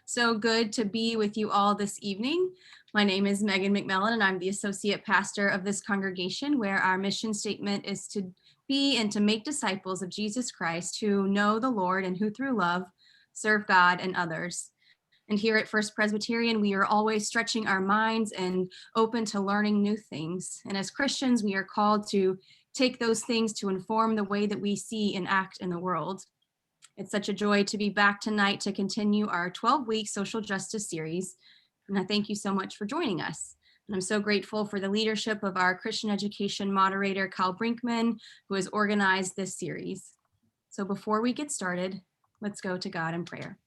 So good to be with you all this evening. My name is Megan McMillan, and I'm the associate pastor of this congregation, where our mission statement is to be and to make disciples of Jesus Christ who know the Lord and who through love serve God and others. And here at First Presbyterian, we are always stretching our minds and open to learning new things. And as Christians, we are called to take those things to inform the way that we see and act in the world. It's such a joy to be back tonight to continue our 12-week social justice series. And I thank you so much for joining us. And I'm so grateful for the leadership of our Christian education moderator, Kyle Brinkman, who has organized this series. So before we get started, let's go to God in prayer.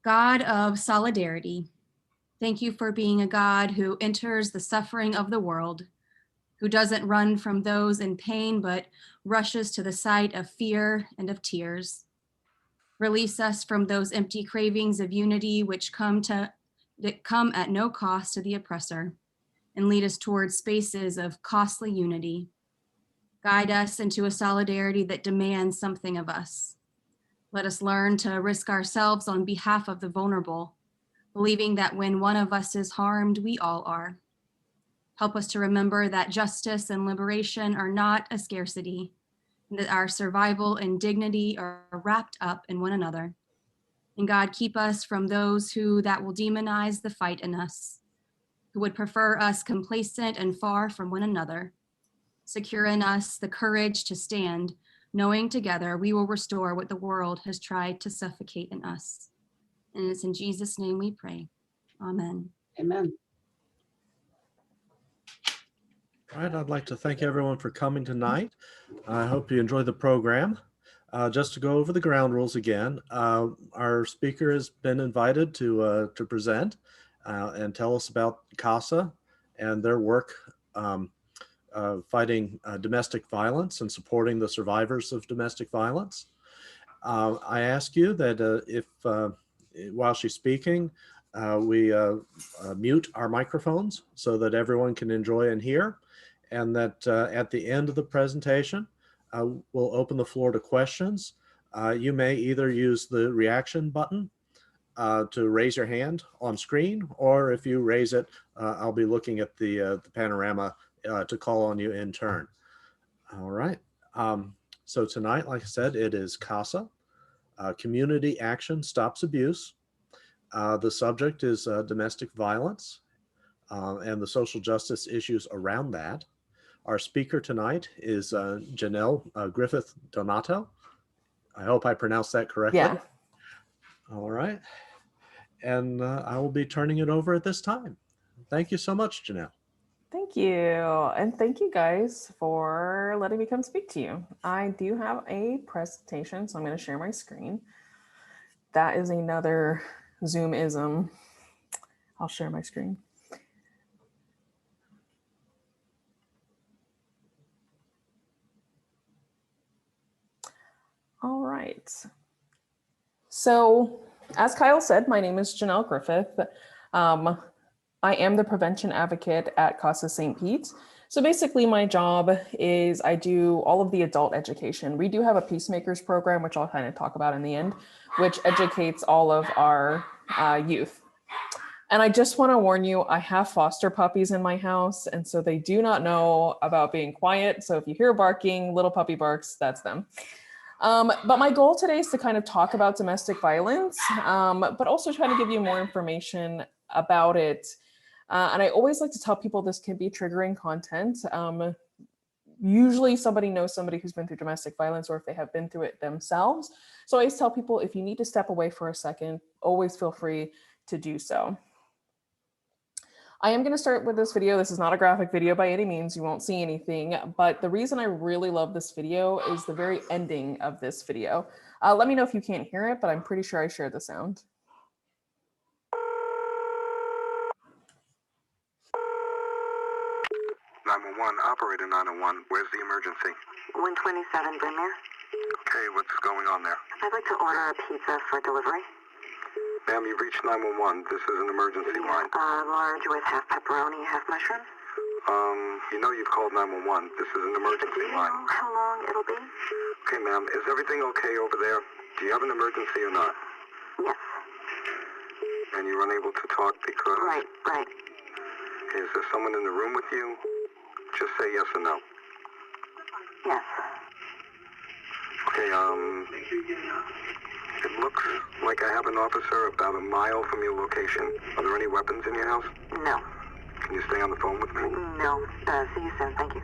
God of solidarity, thank you for being a God who enters the suffering of the world, who doesn't run from those in pain, but rushes to the sight of fear and of tears. Release us from those empty cravings of unity which come at no cost to the oppressor, and lead us towards spaces of costly unity. Guide us into a solidarity that demands something of us. Let us learn to risk ourselves on behalf of the vulnerable, believing that when one of us is harmed, we all are. Help us to remember that justice and liberation are not a scarcity, and that our survival and dignity are wrapped up in one another. And God, keep us from those that will demonize the fight in us, who would prefer us complacent and far from one another. Secure in us the courage to stand, knowing together we will restore what the world has tried to suffocate in us. And it's in Jesus' name we pray. Amen. Amen. All right, I'd like to thank everyone for coming tonight. I hope you enjoy the program. Just to go over the ground rules again, our speaker has been invited to present and tell us about CASA and their work fighting domestic violence and supporting the survivors of domestic violence. I ask you that if while she's speaking, we mute our microphones so that everyone can enjoy and hear, and that at the end of the presentation, we'll open the floor to questions. You may either use the reaction button to raise your hand on screen, or if you raise it, I'll be looking at the panorama to call on you in turn. All right. So tonight, like I said, it is CASA, Community Action Stops Abuse. The subject is domestic violence and the social justice issues around that. Our speaker tonight is Janelle Griffith Donato. I hope I pronounced that correctly. Yeah. All right. And I will be turning it over at this time. Thank you so much, Janelle. Thank you. And thank you guys for letting me come speak to you. I do have a presentation, so I'm going to share my screen. That is another Zoom-ism. I'll share my screen. All right. So as Kyle said, my name is Janelle Griffith. I am the prevention advocate at CASA St. Pete. So basically my job is I do all of the adult education. We do have a Peacemakers program, which I'll kind of talk about in the end, which educates all of our youth. And I just want to warn you, I have foster puppies in my house, and so they do not know about being quiet. So if you hear barking, little puppy barks, that's them. But my goal today is to kind of talk about domestic violence, but also try to give you more information about it. And I always like to tell people this can be triggering content. Usually somebody knows somebody who's been through domestic violence, or if they have been through it themselves. So I always tell people, if you need to step away for a second, always feel free to do so. I am going to start with this video. This is not a graphic video by any means. You won't see anything, but the reason I really love this video is the very ending of this video. Let me know if you can't hear it, but I'm pretty sure I shared the sound. Operator 901, where's the emergency? 127 Brynmere. Okay, what's going on there? I'd like to order a pizza for delivery. Ma'am, you've reached 911. This is an emergency line. Large with half pepperoni, half mushrooms. You know you've called 911. This is an emergency Do you line. know how long it'll be? Okay, ma'am, is everything okay over there? Do you have an emergency or not? Yes. and you're unable to talk because... Right. Is there someone in the room with you? Just say yes or no. Yes. Okay, it looks like I have an officer about a mile from your location. Are there any weapons in your house? No. Can you stay on the phone with me? No. See you soon. Thank you.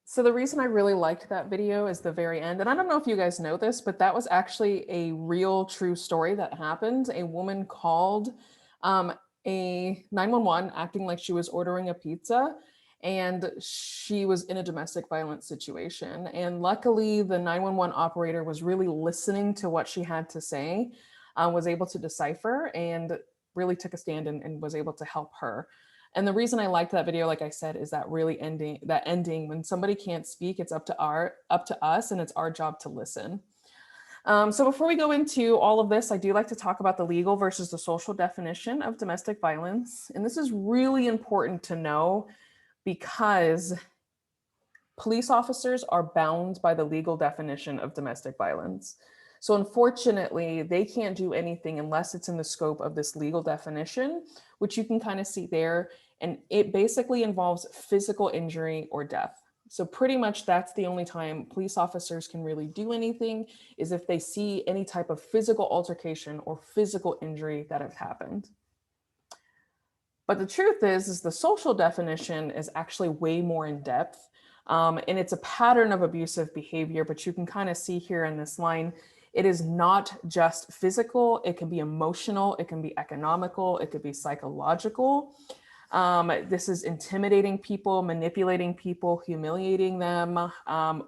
So the reason I really liked that video is the very end. And I don't know if you guys know this, but that was actually a real true story that happened. A woman called a 911 acting like she was ordering a pizza, and she was in a domestic violence situation. And luckily the 911 operator was really listening to what she had to say, was able to decipher and really took a stand and was able to help her. And the reason I liked that video, like I said, is that really ending when somebody can't speak, it's up to us, and it's our job to listen. So before we go into all of this, I do like to talk about the legal versus the social definition of domestic violence. And this is really important to know because police officers are bound by the legal definition of domestic violence. So unfortunately, they can't do anything unless it's in the scope of this legal definition, which you can kind of see there. And it basically involves physical injury or death. So pretty much that's the only time police officers can really do anything, is if they see any type of physical altercation or physical injury that has happened. But the truth is the social definition is actually way more in depth. And it's a pattern of abusive behavior, but you can kind of see here in this line, it is not just physical, it can be emotional, it can be economical, it could be psychological. This is intimidating people, manipulating people, humiliating them,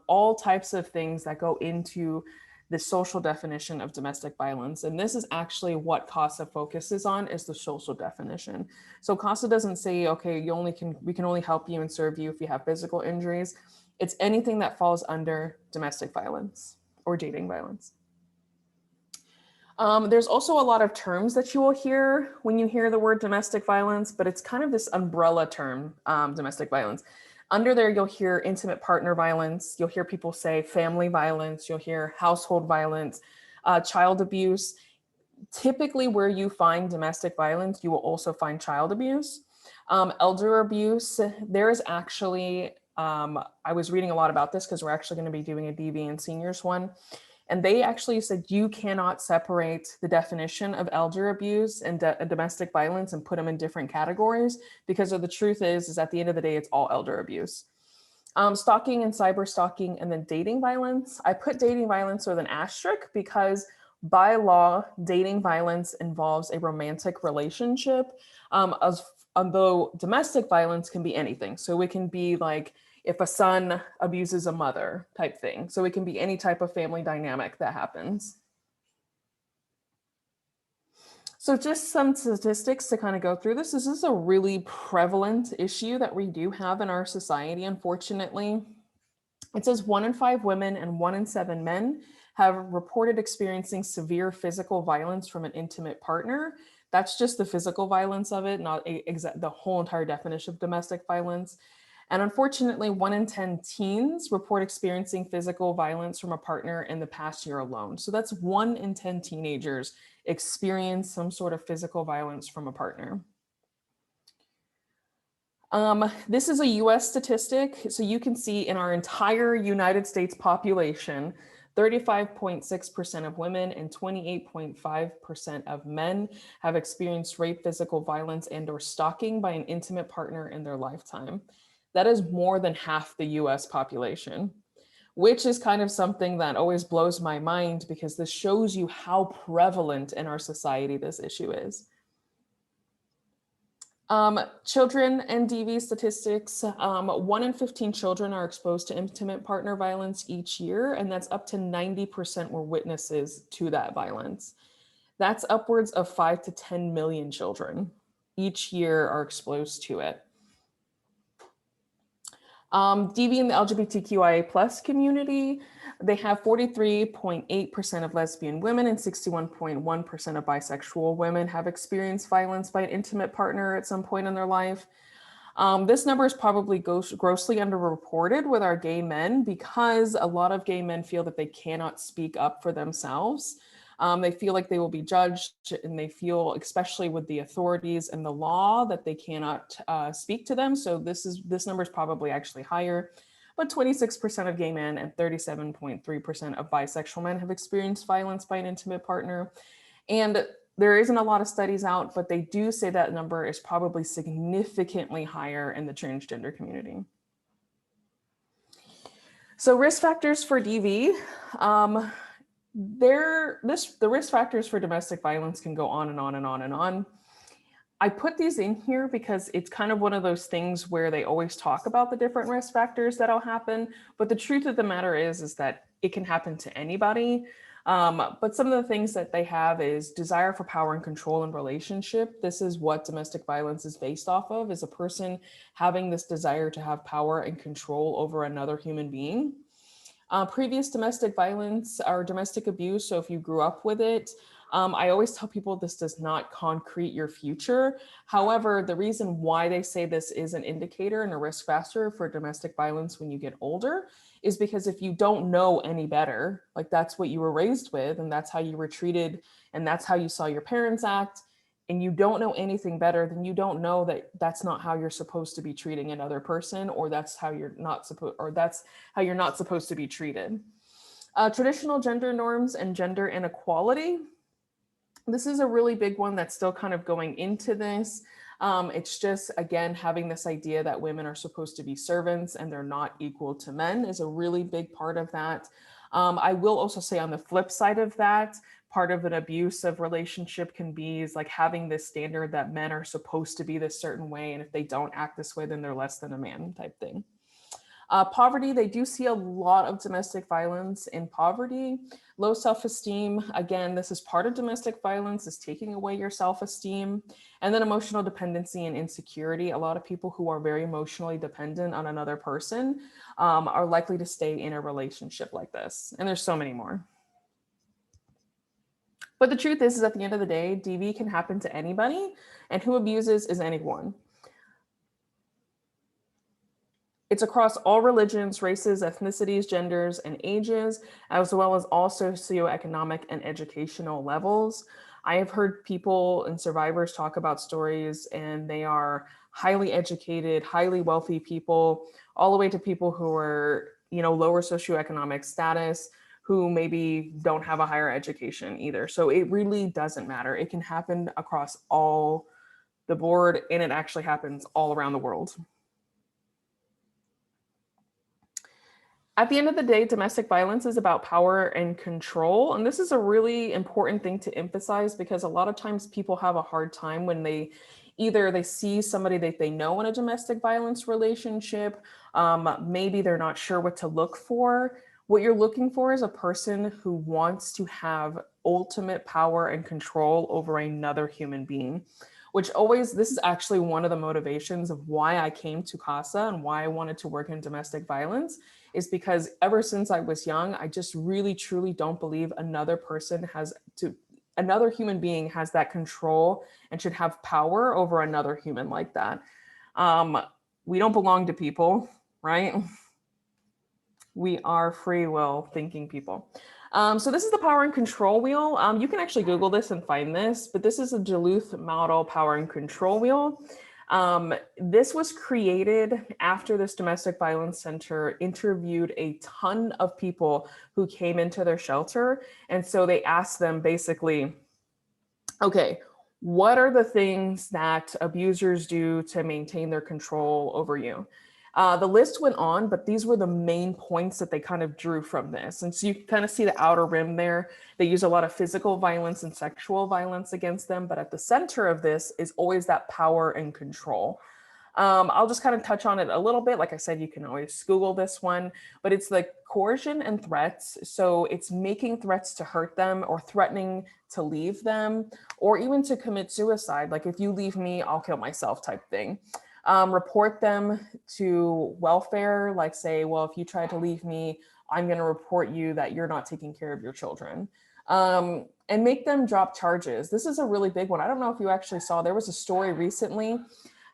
all types of things that go into the social definition of domestic violence. And this is actually what CASA focuses on, is the social definition. So CASA doesn't say, okay, we can only help you and serve you if you have physical injuries. It's anything that falls under domestic violence or dating violence. There's also a lot of terms that you will hear when you hear the word domestic violence, but it's kind of this umbrella term, domestic violence. Under there, you'll hear intimate partner violence. You'll hear people say family violence. You'll hear household violence, child abuse. Typically where you find domestic violence, you will also find child abuse. Elder abuse, there is actually, I was reading a lot about this because we're actually going to be doing a DV and seniors one. And they actually said you cannot separate the definition of elder abuse and domestic violence and put them in different categories, because of the truth is at the end of the day, it's all elder abuse. Stalking and cyber stalking, and then dating violence. I put dating violence with an asterisk because by law, dating violence involves a romantic relationship, although domestic violence can be anything. So it can be like if a son abuses a mother type thing. So it can be any type of family dynamic that happens. So just some statistics to kind of go through this. This is a really prevalent issue that we do have in our society, unfortunately. It says 1 in 5 women and 1 in 7 men have reported experiencing severe physical violence from an intimate partner. That's just the physical violence of it, not the whole entire definition of domestic violence. And unfortunately, 1 in 10 teens report experiencing physical violence from a partner in the past year alone. So that's 1 in 10 teenagers experience some sort of physical violence from a partner. This is a US statistic. So you can see in our entire United States population, 35.6% of women and 28.5% of men have experienced rape, physical violence, and/or stalking by an intimate partner in their lifetime. That is more than half the US population, which is kind of something that always blows my mind, because this shows you how prevalent in our society this issue is. Children and DV statistics, 1 in 15 children are exposed to intimate partner violence each year, and that's up to 90% were witnesses to that violence. That's upwards of 5 to 10 million children each year are exposed to it. DV in the LGBTQIA+ community, they have 43.8% of lesbian women and 61.1% of bisexual women have experienced violence by an intimate partner at some point in their life. This number is probably grossly underreported with our gay men because a lot of gay men feel that they cannot speak up for themselves. They feel like they will be judged, and they feel, especially with the authorities and the law, that they cannot speak to them. So this number is probably actually higher. But 26% of gay men and 37.3% of bisexual men have experienced violence by an intimate partner. And there isn't a lot of studies out, but they do say that number is probably significantly higher in the transgender community. So risk factors for DV. The risk factors for domestic violence can go on and on and on and on. I put these in here because it's kind of one of those things where they always talk about the different risk factors that'll happen. But the truth of the matter is that it can happen to anybody. But some of the things that they have is desire for power and control in relationship. This is what domestic violence is based off of, is a person having this desire to have power and control over another human being. Previous domestic violence or domestic abuse, so if you grew up with it, I always tell people this does not concrete your future. However, the reason why they say this is an indicator and a risk factor for domestic violence when you get older is because if you don't know any better, like that's what you were raised with and that's how you were treated and that's how you saw your parents act, and you don't know anything better, then you don't know that that's not how you're supposed to be treating another person, or that's how you're not supposed to be treated. Traditional gender norms and gender inequality. This is a really big one that's still kind of going into this. It's just, again, having this idea that women are supposed to be servants and they're not equal to men is a really big part of that. I will also say on the flip side of that, part of an abusive relationship can be is like having this standard that men are supposed to be this certain way, and if they don't act this way, then they're less than a man type thing. Poverty, they do see a lot of domestic violence in poverty. Low self-esteem, again, this is part of domestic violence, is taking away your self-esteem. And then emotional dependency and insecurity. A lot of people who are very emotionally dependent on another person are likely to stay in a relationship like this. And there's so many more. But the truth is at the end of the day, DV can happen to anybody, and who abuses is anyone. It's across all religions, races, ethnicities, genders, and ages, as well as all socioeconomic and educational levels. I have heard people and survivors talk about stories, and they are highly educated, highly wealthy people, all the way to people who are, lower socioeconomic status, who maybe don't have a higher education either. So it really doesn't matter. It can happen across all the board, and it actually happens all around the world. At the end of the day, domestic violence is about power and control. And this is a really important thing to emphasize, because a lot of times people have a hard time when they see somebody that they know in a domestic violence relationship. Maybe they're not sure what to look for. What you're looking for is a person who wants to have ultimate power and control over another human being, this is actually one of the motivations of why I came to CASA and why I wanted to work in domestic violence, is because ever since I was young, I just really, truly don't believe another human being has that control and should have power over another human like that. We don't belong to people, right? We are free will thinking people. So this is the power and control wheel. You can actually Google this and find this, but this is a Duluth model power and control wheel. This was created after this domestic violence center interviewed a ton of people who came into their shelter. And so they asked them basically, okay, what are the things that abusers do to maintain their control over you? The list went on, but these were the main points that they kind of drew from this. And so you kind of see the outer rim there. They use a lot of physical violence and sexual violence against them, but at the center of this is always that power and control. I'll just kind of touch on it a little bit. Like I said, you can always Google this one, but it's like coercion and threats. So it's making threats to hurt them or threatening to leave them, or even to commit suicide. Like, if you leave me, I'll kill myself type thing. Report them to welfare, like say, well, if you try to leave me, I'm going to report you that you're not taking care of your children. And make them drop charges. This is a really big one. I don't know if you actually saw, there was a story recently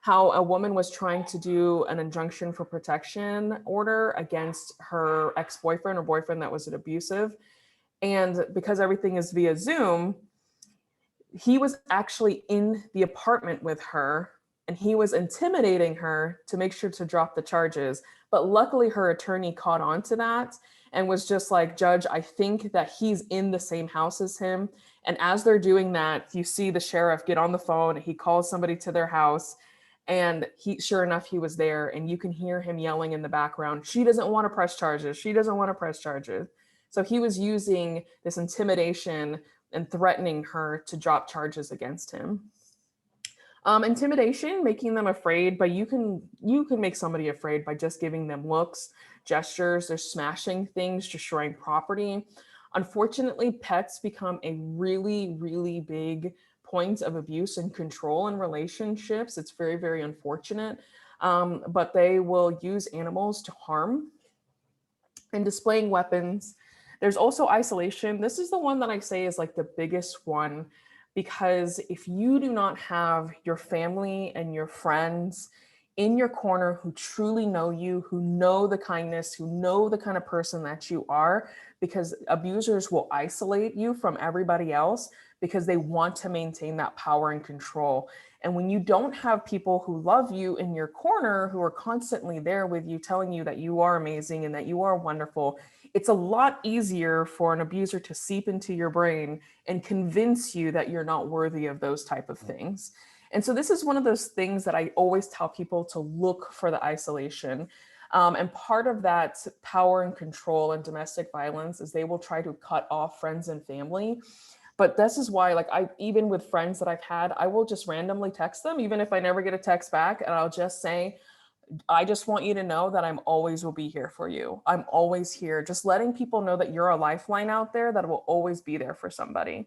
how a woman was trying to do an injunction for protection order against her ex-boyfriend or boyfriend that was abusive. And because everything is via Zoom, he was actually in the apartment with her and he was intimidating her to make sure to drop the charges. But luckily her attorney caught on to that and was just like, Judge, I think that he's in the same house as him. And as they're doing that, you see the sheriff get on the phone, he calls somebody to their house, and sure enough, he was there, and you can hear him yelling in the background, she doesn't want to press charges. She doesn't want to press charges. So he was using this intimidation and threatening her to drop charges against him. Intimidation, making them afraid, but you can make somebody afraid by just giving them looks, gestures, they're smashing things, destroying property. Unfortunately, pets become a really, really big point of abuse and control in relationships. It's very, very unfortunate, but they will use animals to harm and displaying weapons. There's also isolation. This is the one that I say is like the biggest one, because if you do not have your family and your friends in your corner who truly know you, who know the kindness, who know the kind of person that you are, because abusers will isolate you from everybody else because they want to maintain that power and control. And when you don't have people who love you in your corner, who are constantly there with you, telling you that you are amazing and that you are wonderful, it's a lot easier for an abuser to seep into your brain and convince you that you're not worthy of those type of things. And so this is one of those things that I always tell people to look for the isolation. And part of that power and control and domestic violence is they will try to cut off friends and family. But this is why, like, even with friends that I've had, I will just randomly text them, even if I never get a text back, and I'll just say, I just want you to know that I'm always will be here for you. I'm always here. Just letting people know that you're a lifeline out there that will always be there for somebody.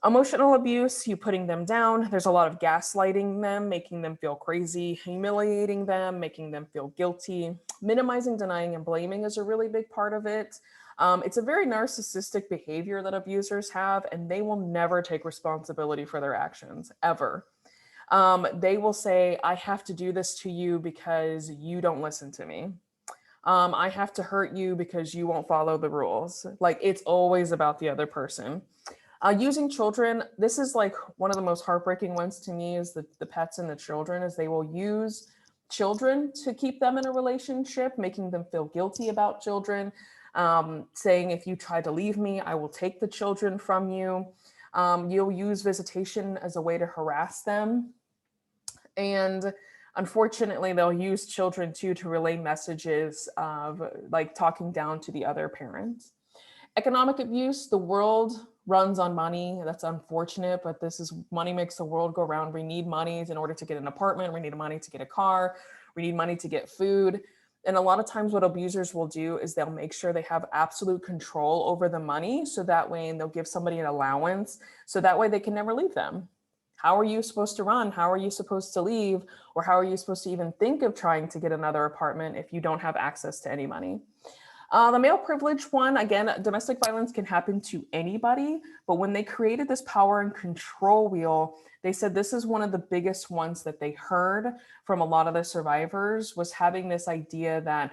Emotional abuse, you putting them down. There's a lot of gaslighting them, making them feel crazy, humiliating them, making them feel guilty. Minimizing, denying, and blaming is a really big part of it. It's a very narcissistic behavior that abusers have, and they will never take responsibility for their actions, ever. They will say, I have to do this to you because you don't listen to me. I have to hurt you because you won't follow the rules. Like, it's always about the other person. Using children, this is like one of the most heartbreaking ones to me, is the pets and the children, is they will use children to keep them in a relationship, making them feel guilty about children, saying, if you try to leave me, I will take the children from you. You'll use visitation as a way to harass them. And unfortunately, they'll use children too to relay messages of like talking down to the other parents. Economic abuse, the world runs on money. That's unfortunate, but this is money makes the world go round. We need money in order to get an apartment. We need money to get a car. We need money to get food. And a lot of times what abusers will do is they'll make sure they have absolute control over the money. So that way, and they'll give somebody an allowance. So that way they can never leave them. How are you supposed to run? How are you supposed to leave? Or how are you supposed to even think of trying to get another apartment if you don't have access to any money? The male privilege one, again, domestic violence can happen to anybody, but when they created this power and control wheel, they said this is one of the biggest ones that they heard from a lot of the survivors, was having this idea that,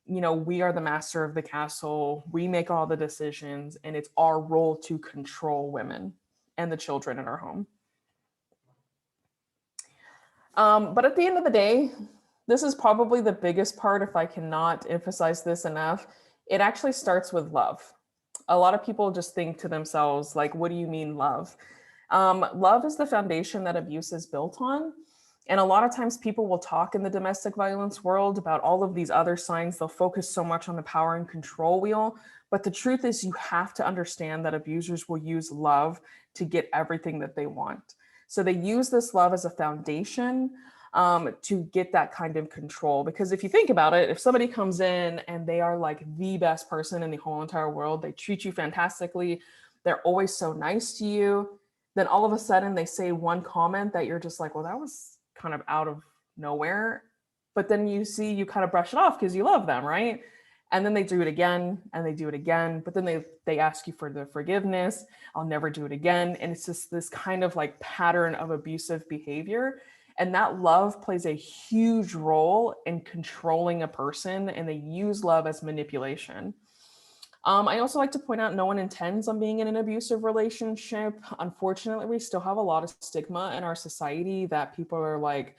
you know, we are the master of the castle, we make all the decisions, and it's our role to control women and the children in our home. But at the end of the day, this is probably the biggest part, if I cannot emphasize this enough. It actually starts with love. A lot of people just think to themselves, like, what do you mean love? Love is the foundation that abuse is built on. And a lot of times people will talk in the domestic violence world about all of these other signs. They'll focus so much on the power and control wheel. But the truth is, you have to understand that abusers will use love to get everything that they want. So they use this love as a foundation to get that kind of control. Because if you think about it, if somebody comes in and they are like the best person in the whole entire world, they treat you fantastically, they're always so nice to you, then all of a sudden they say one comment that you're just like, well, that was kind of out of nowhere. But then you see, you kind of brush it off because you love them, right? And then they do it again and they do it again, but then they ask you for the forgiveness. I'll never do it again. And it's just this kind of like pattern of abusive behavior. And that love plays a huge role in controlling a person, and they use love as manipulation. I also like to point out no one intends on being in an abusive relationship. Unfortunately, we still have a lot of stigma in our society that people are like,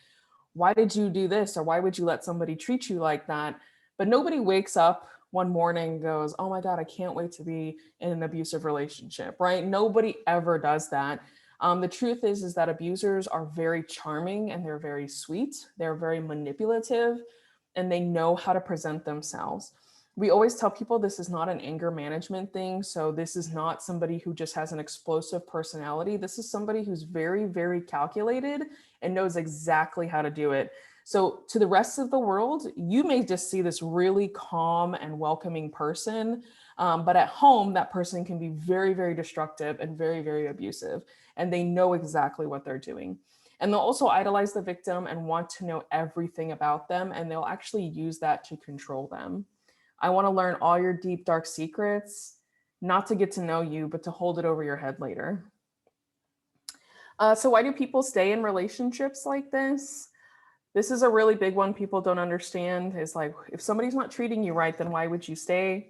why did you do this? Or why would you let somebody treat you like that? But nobody wakes up one morning and goes, oh my God, I can't wait to be in an abusive relationship, right? Nobody ever does that. The truth is that abusers are very charming and they're very sweet. They're very manipulative and they know how to present themselves. We always tell people this is not an anger management thing. So this is not somebody who just has an explosive personality. This is somebody who's very, very calculated and knows exactly how to do it. So to the rest of the world, you may just see this really calm and welcoming person, but at home, that person can be very, very destructive and very, very abusive, and they know exactly what they're doing. And they'll also idolize the victim and want to know everything about them, and they'll actually use that to control them. I want to learn all your deep, dark secrets, not to get to know you, but to hold it over your head later. So why do people stay in relationships like this? This is a really big one people don't understand. Is like, if somebody's not treating you right, then why would you stay?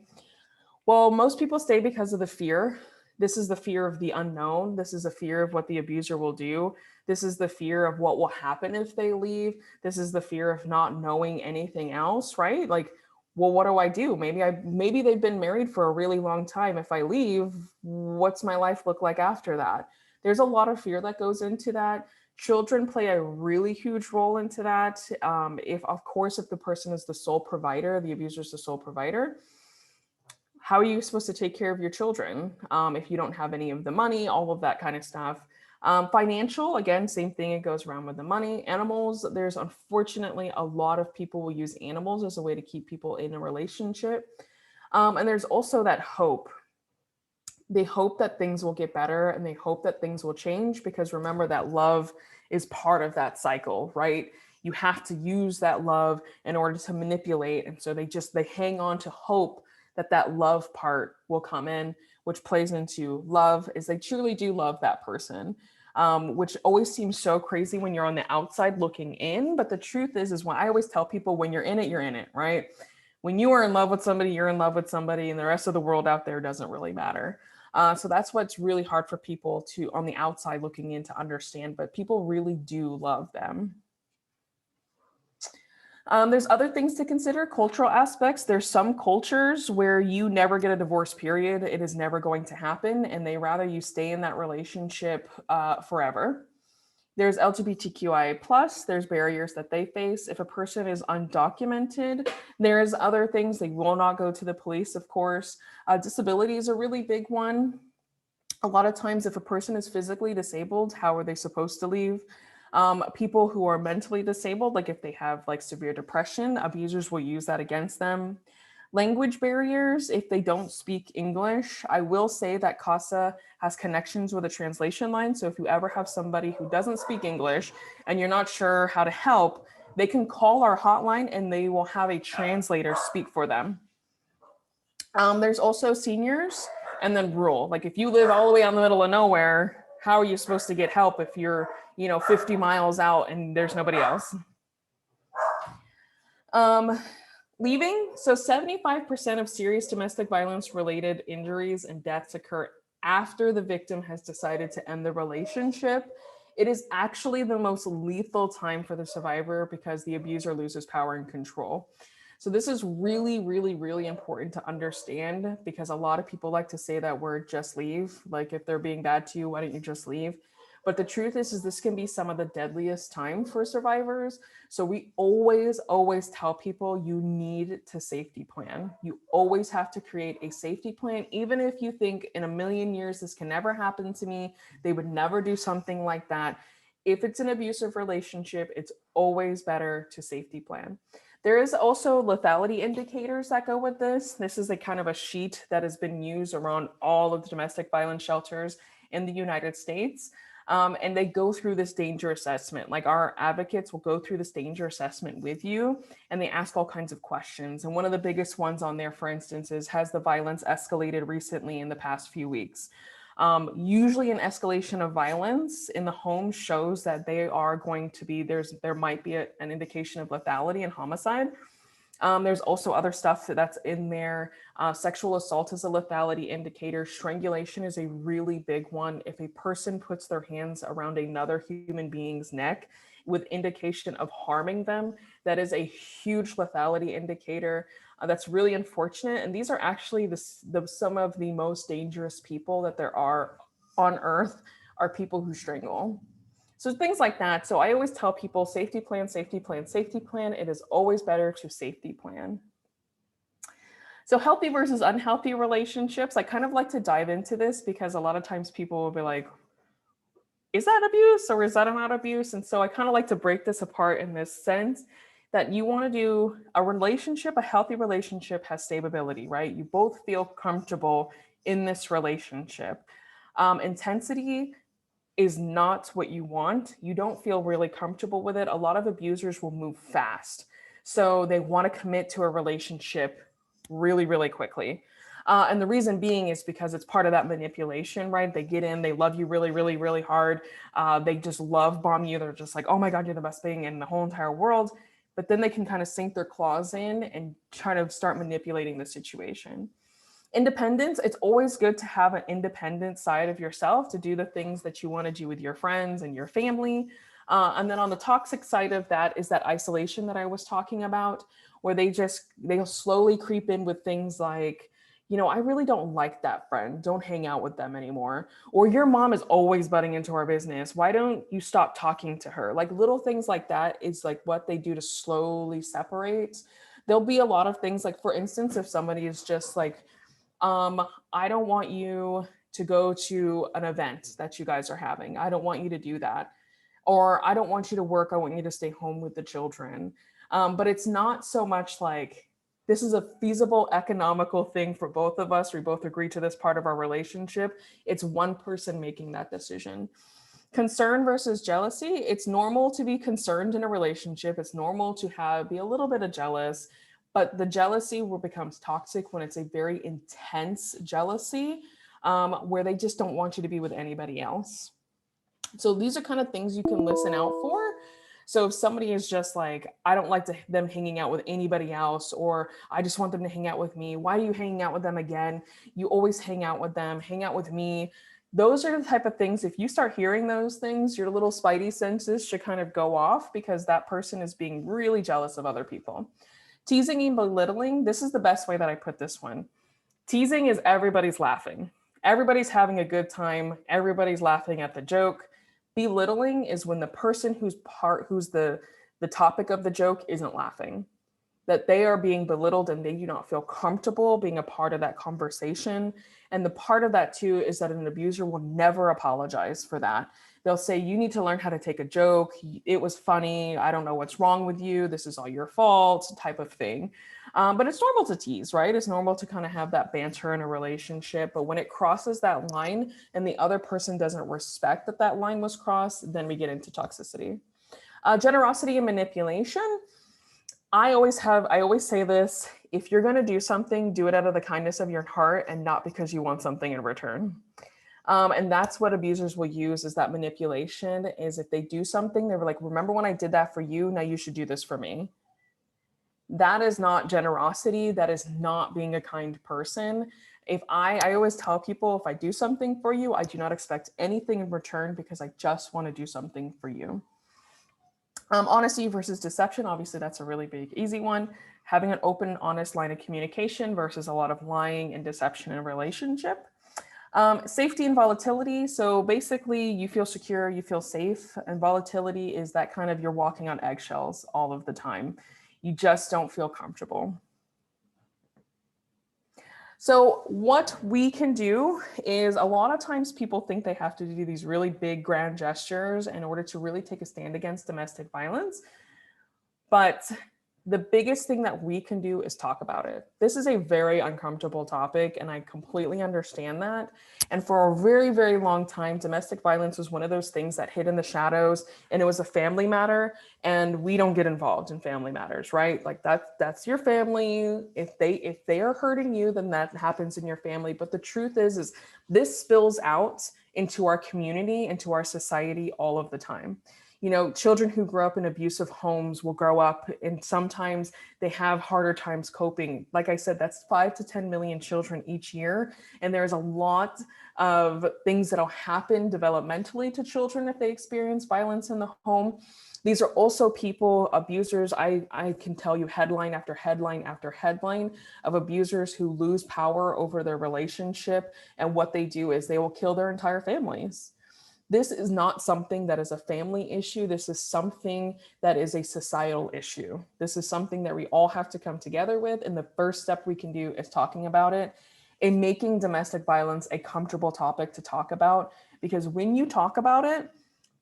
Well, most people stay because of the fear. This is the fear of the unknown. This is the fear of what the abuser will do. This is the fear of what will happen if they leave. This is the fear of not knowing anything else, right? Like, well, what do I do? Maybe they've been married for a really long time. If I leave, what's my life look like after that? There's a lot of fear that goes into that. Children play a really huge role into that. If the person is the sole provider, the abuser is the sole provider, how are you supposed to take care of your children if you don't have any of the money, all of that kind of stuff? Financial, again, same thing, it goes around with the money. Animals, there's unfortunately a lot of people will use animals as a way to keep people in a relationship. And there's also that hope. They hope that things will get better and they hope that things will change, because remember that love is part of that cycle, right? You have to use that love in order to manipulate. And so they hang on to hope that love part will come in, which plays into love, is they truly do love that person, which always seems so crazy when you're on the outside looking in. But the truth is when I always tell people, when you're in it, right? When you are in love with somebody, you're in love with somebody, and the rest of the world out there doesn't really matter. So that's what's really hard for people to, on the outside looking in, to understand, but people really do love them. There's other things to consider, cultural aspects. There's some cultures where you never get a divorce, period. It is never going to happen, and they rather you stay in that relationship forever. There's LGBTQIA+, there's barriers that they face. If a person is undocumented, there's other things. They will not go to the police, of course. Disability is a really big one. A lot of times, if a person is physically disabled, how are they supposed to leave? People who are mentally disabled, like if they have like severe depression, abusers will use that against them. Language barriers, if they don't speak English. I will say that CASA has connections with a translation line. So if you ever have somebody who doesn't speak English and you're not sure how to help, they can call our hotline and they will have a translator speak for them. There's also seniors, and then rural. Like if you live all the way out in the middle of nowhere, how are you supposed to get help if you're 50 miles out and there's nobody else? Leaving. So 75% of serious domestic violence related injuries and deaths occur after the victim has decided to end the relationship. It is actually the most lethal time for the survivor because the abuser loses power and control. So this is really, really, really important to understand, because a lot of people like to say that word, just leave. Like if they're being bad to you, why don't you just leave? But the truth is this can be some of the deadliest time for survivors. So we always tell people you need to safety plan. You always have to create a safety plan, even if you think in a million years this can never happen to me, they would never do something like that. If it's an abusive relationship, it's always better to safety plan. There is also lethality indicators that go with this. This is a kind of a sheet that has been used around all of the domestic violence shelters in the United States. And they go through this danger assessment. Like our advocates will go through this danger assessment with you, and they ask all kinds of questions. And one of the biggest ones on there, for instance, is, has the violence escalated recently in the past few weeks? Usually an escalation of violence in the home shows that they are going to be, there might be an indication of lethality and homicide. There's also other stuff that's in there. Sexual assault is a lethality indicator. Strangulation is a really big one. If a person puts their hands around another human being's neck with indication of harming them, that is a huge lethality indicator. That's really unfortunate. And these are actually some of the most dangerous people that there are on earth are people who strangle. So things like that. So I always tell people safety plan, safety plan, safety plan. It is always better to safety plan. So healthy versus unhealthy relationships. I kind of like to dive into this because a lot of times people will be like, is that abuse or is that not abuse? And so I kind of like to break this apart in this sense that you want to do a relationship, a healthy relationship has stability, right? You both feel comfortable in this relationship. Intensity is not what you want. You don't feel really comfortable with it. A lot of abusers will move fast. So they want to commit to a relationship really, really quickly. And the reason being is because it's part of that manipulation, right? They get in, they love you really, really, really hard. They just love bomb you. They're just like, oh my God, you're the best thing in the whole entire world. But then they can kind of sink their claws in and try to start manipulating the situation. Independence, it's always good to have an independent side of yourself to do the things that you want to do with your friends and your family. And then on the toxic side of that is that isolation that I was talking about, where they'll slowly creep in with things like, you know, I really don't like that friend. Don't hang out with them anymore. Or your mom is always butting into our business. Why don't you stop talking to her? Like little things like that is like what they do to slowly separate. There'll be a lot of things like, for instance, if somebody is just like, I don't want you to go to an event that you guys are having. I don't want you to do that. Or I don't want you to work. I want you to stay home with the children. But it's not so much like, this is a feasible, economical thing for both of us. We both agree to this part of our relationship. It's one person making that decision. Concern versus jealousy. It's normal to be concerned in a relationship. It's normal to be a little bit of jealous, but the jealousy becomes toxic when it's a very intense jealousy, where they just don't want you to be with anybody else. So these are kind of things you can listen out for. So if somebody is just like, I don't like them hanging out with anybody else, or I just want them to hang out with me. Why are you hanging out with them again? You always hang out with them, hang out with me. Those are the type of things, if you start hearing those things, your little spidey senses should kind of go off because that person is being really jealous of other people. Teasing and belittling, this is the best way that I put this one. Teasing is everybody's laughing. Everybody's having a good time. Everybody's laughing at the joke. Belittling is when the person who's the topic of the joke isn't laughing, that they are being belittled and they do not feel comfortable being a part of that conversation. And the part of that too is that an abuser will never apologize for that. They'll say, you need to learn how to take a joke. It was funny. I don't know what's wrong with you. This is all your fault, type of thing. But it's normal to tease, right? It's normal to kind of have that banter in a relationship. But when it crosses that line and the other person doesn't respect that that line was crossed, then we get into toxicity. Generosity and manipulation. I always say this, if you're going to do something, do it out of the kindness of your heart and not because you want something in return. And that's what abusers will use, is that manipulation, is if they do something, they're like, remember when I did that for you? Now you should do this for me. That is not generosity. That is not being a kind person. I always tell people, if I do something for you, I do not expect anything in return because I just want to do something for you. Honesty versus deception. Obviously, that's a really big, easy one. Having an open, honest line of communication versus a lot of lying and deception in a relationship. Safety and volatility. So basically, you feel secure, you feel safe. And volatility is that kind of, you're walking on eggshells all of the time. You just don't feel comfortable. So what we can do is, a lot of times people think they have to do these really big grand gestures in order to really take a stand against domestic violence. But the biggest thing that we can do is talk about it. This is a very uncomfortable topic, and I completely understand that. And for a very, very long time, domestic violence was one of those things that hid in the shadows, and it was a family matter, and we don't get involved in family matters, right? Like that's your family. If they are hurting you, then that happens in your family. But the truth is this spills out into our community, into our society all of the time. You know, children who grow up in abusive homes will grow up and sometimes they have harder times coping. Like I said, that's 5 to 10 million children each year. And there's a lot of things that'll happen developmentally to children if they experience violence in the home. These are also people, abusers. I can tell you headline after headline after headline of abusers who lose power over their relationship. And what they do is they will kill their entire families. This is not something that is a family issue. This is something that is a societal issue. This is something that we all have to come together with. And the first step we can do is talking about it and making domestic violence a comfortable topic to talk about. Because when you talk about it,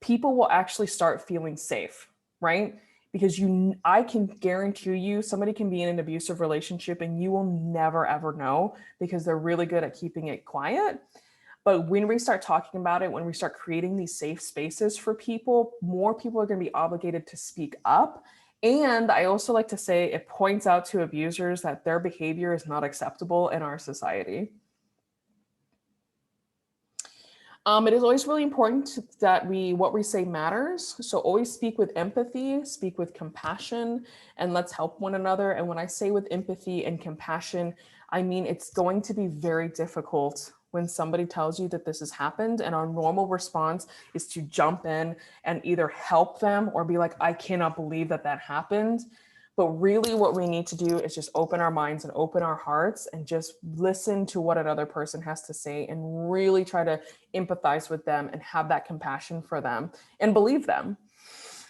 people will actually start feeling safe, right? Because I can guarantee you somebody can be in an abusive relationship and you will never, ever know because they're really good at keeping it quiet. But when we start talking about it, when we start creating these safe spaces for people, more people are going to be obligated to speak up. And I also like to say it points out to abusers that their behavior is not acceptable in our society. It is always really important that what we say matters. So always speak with empathy, speak with compassion, and let's help one another. And when I say with empathy and compassion, I mean it's going to be very difficult when somebody tells you that this has happened, and our normal response is to jump in and either help them or be like, I cannot believe that happened. But really what we need to do is just open our minds and open our hearts and just listen to what another person has to say and really try to empathize with them and have that compassion for them and believe them.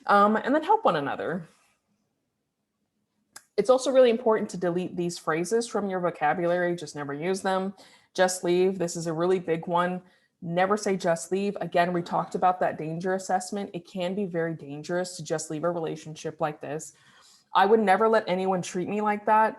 And then help one another. It's also really important to delete these phrases from your vocabulary. Just never use them. Just leave. This is a really big one. Never say just leave. Again, we talked about that danger assessment. It can be very dangerous to just leave a relationship like this. I would never let anyone treat me like that.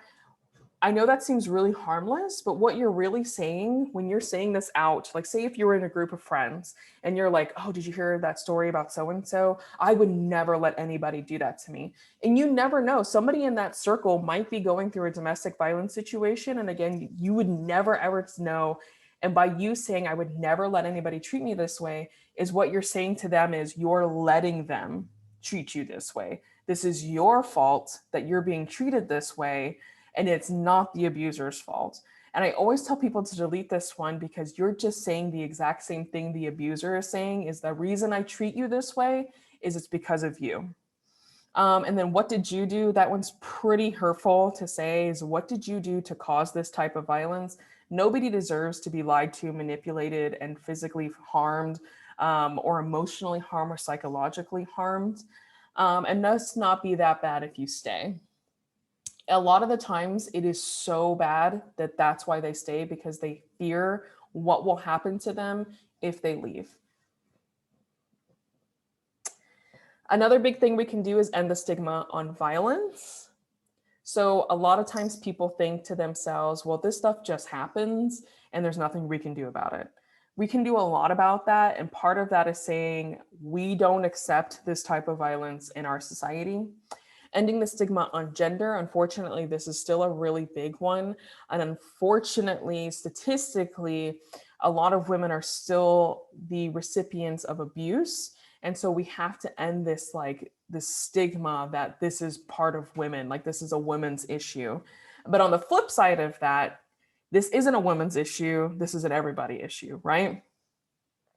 I know that seems really harmless, but what you're really saying when you're saying this out, like say if you were in a group of friends and you're like, oh, did you hear that story about so-and-so? I would never let anybody do that to me. And you never know, somebody in that circle might be going through a domestic violence situation. And again, you would never ever know. And by you saying, I would never let anybody treat me this way, is what you're saying to them is you're letting them treat you this way. This is your fault that you're being treated this way. And it's not the abuser's fault. And I always tell people to delete this one because you're just saying the exact same thing the abuser is saying is the reason I treat you this way is it's because of you. And then what did you do? That one's pretty hurtful to say is what did you do to cause this type of violence? Nobody deserves to be lied to, manipulated, and physically harmed or emotionally harmed or psychologically harmed. And let's not be that bad if you stay. A lot of the times it is so bad that that's why they stay because they fear what will happen to them if they leave. Another big thing we can do is end the stigma on violence. So a lot of times people think to themselves, well, this stuff just happens and there's nothing we can do about it. We can do a lot about that. And part of that is saying we don't accept this type of violence in our society. Ending the stigma on gender, unfortunately, this is still a really big one. And unfortunately, statistically, a lot of women are still the recipients of abuse. And so we have to end this stigma that this is part of women, like this is a women's issue. But on the flip side of that, this isn't a women's issue, this is an everybody issue, right?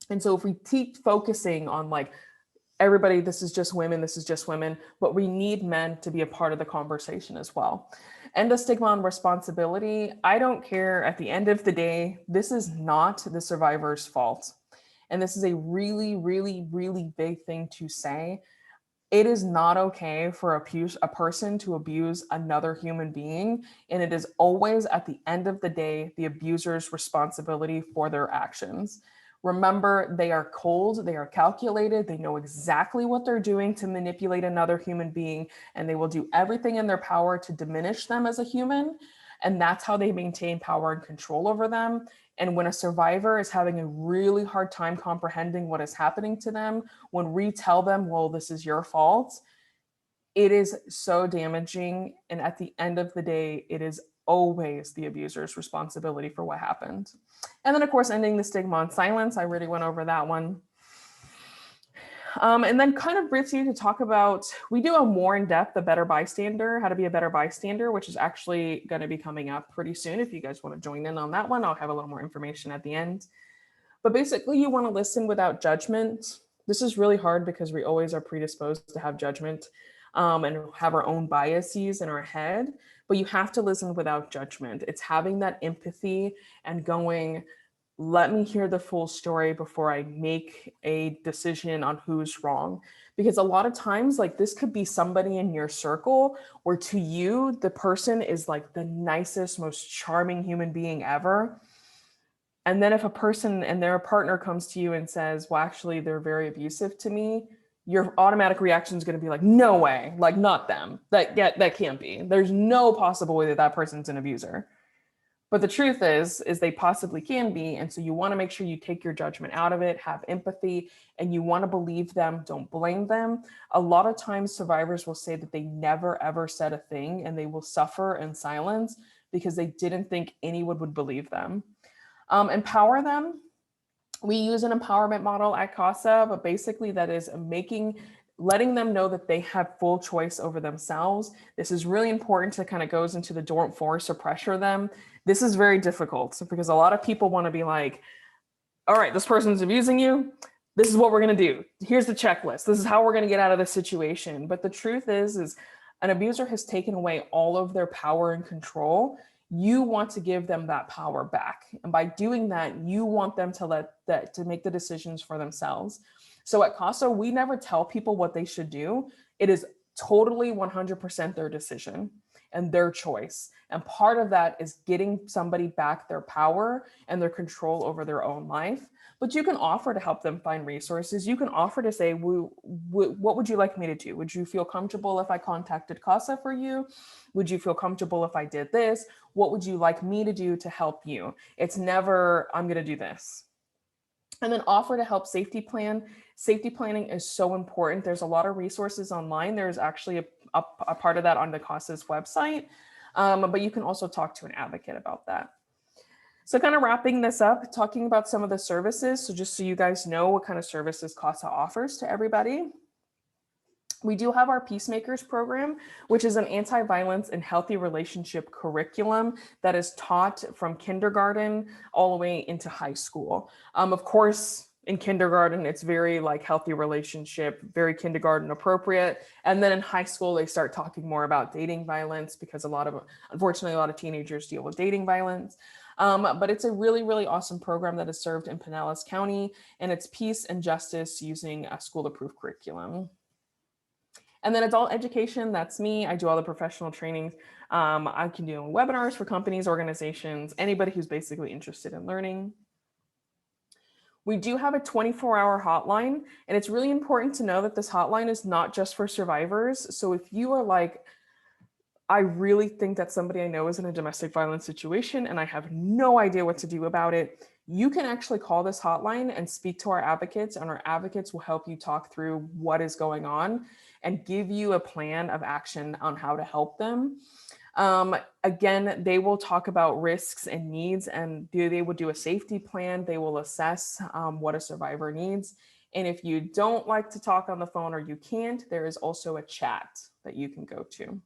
And so if we keep focusing on like, everybody, this is just women, but we need men to be a part of the conversation as well. And the stigma on responsibility, I don't care at the end of the day, this is not the survivor's fault. And this is a really, really, really big thing to say. It is not okay for a person to abuse another human being. And it is always at the end of the day, the abuser's responsibility for their actions. Remember, they are cold, they are calculated, they know exactly what they're doing to manipulate another human being, and they will do everything in their power to diminish them as a human. And that's how they maintain power and control over them. And when a survivor is having a really hard time comprehending what is happening to them, when we tell them, well, this is your fault, it is so damaging. And at the end of the day, it is always the abuser's responsibility for what happened. And then, of course, ending the stigma on silence. I already went over that one. And then kind of briefly to talk about, we do a more in-depth, a better bystander, how to be a better bystander, which is actually going to be coming up pretty soon. If you guys want to join in on that one, I'll have a little more information at the end. But basically, you want to listen without judgment. This is really hard because we always are predisposed to have judgment and have our own biases in our head, but you have to listen without judgment. It's having that empathy and going, let me hear the full story before I make a decision on who's wrong. Because a lot of times, like, this could be somebody in your circle where to you, the person is like the nicest, most charming human being ever. And then if a person and their partner comes to you and says, well, actually, they're very abusive to me, your automatic reaction is going to be like, no way, like, not them. That can't be. There's no possible way that that person's an abuser. But the truth is they possibly can be. And so you want to make sure you take your judgment out of it, have empathy, and you want to believe them, don't blame them. A lot of times survivors will say that they never, ever said a thing, and they will suffer in silence because they didn't think anyone would believe them. Empower them. We use an empowerment model at CASA, but basically that is letting them know that they have full choice over themselves. This is really important to kind of goes into the don't force or pressure them. This is very difficult because a lot of people want to be like, all right, this person's abusing you. This is what we're going to do. Here's the checklist. This is how we're going to get out of this situation. But the truth is an abuser has taken away all of their power and control. You want to give them that power back. And by doing that, you want them to make the decisions for themselves. So at CASA, we never tell people what they should do. It is totally 100% their decision and their choice. And part of that is getting somebody back their power and their control over their own life. But you can offer to help them find resources. You can offer to say, what would you like me to do? Would you feel comfortable if I contacted CASA for you? Would you feel comfortable if I did this? What would you like me to do to help you? It's never, I'm going to do this. And then offer to help safety plan. Safety planning is so important. There's a lot of resources online. There's actually a part of that on the CASA's website, but you can also talk to an advocate about that. So kind of wrapping this up, talking about some of the services. So just so you guys know what kind of services CASA offers to everybody. We do have our Peacemakers program, which is an anti-violence and healthy relationship curriculum that is taught from kindergarten all the way into high school. Of course, in kindergarten, it's very like healthy relationship, very kindergarten appropriate. And then in high school, they start talking more about dating violence because unfortunately, a lot of teenagers deal with dating violence. But it's a really, really awesome program that is served in Pinellas County, and it's peace and justice using a school-approved curriculum. And then adult education, that's me. I do all the professional trainings. I can do webinars for companies, organizations, anybody who's basically interested in learning. We do have a 24-hour hotline, and it's really important to know that this hotline is not just for survivors. So if you are like, I really think that somebody I know is in a domestic violence situation and I have no idea what to do about it, you can actually call this hotline and speak to our advocates, and our advocates will help you talk through what is going on and give you a plan of action on how to help them. Again, they will talk about risks and needs, and they will do a safety plan. They will assess what a survivor needs. And if you don't like to talk on the phone or you can't, there is also a chat that you can go to.